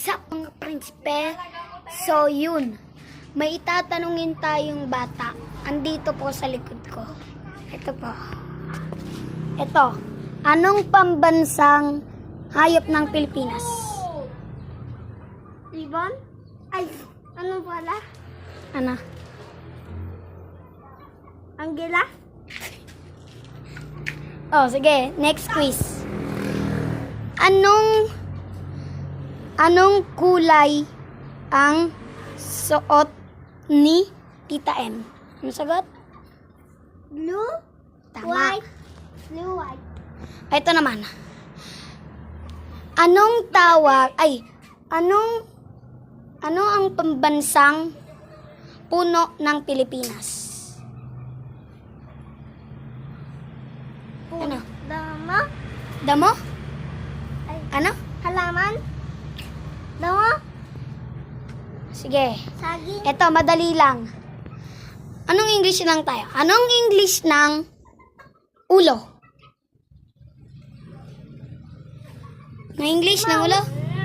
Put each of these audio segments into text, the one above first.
Sup mga prinsipe? So yun, may itatanungin tayong bata. Andito po sa likod ko. Ito po. Ito. Anong pambansang hayop ng Pilipinas? Ibon? Ay, ano pala? Ano? Anggila? Oh, sige. Next quiz. Anong kulay ang suot ni Tita M? Ano sagot? Blue? Tama. White? Blue, white. Ito naman. Anong tawag, ano ang pambansang puno ng Pilipinas? Ano? Dama? Damo? Ay, Ano? halaman? Dama? Sige. Saging? Ito, madali lang. Anong English lang tayo? Anong English ng ulo? Ang English ng ulo?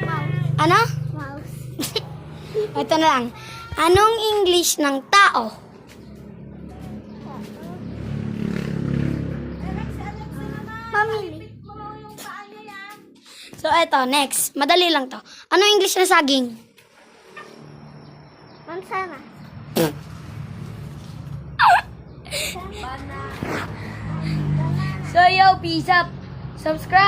Mouse. Ano? Mouse. Ito na lang. Anong English ng tao? Family. So, eto, next. Madali lang to. Anong English na saging? Mansana. So, yo, peace up. Subscribe.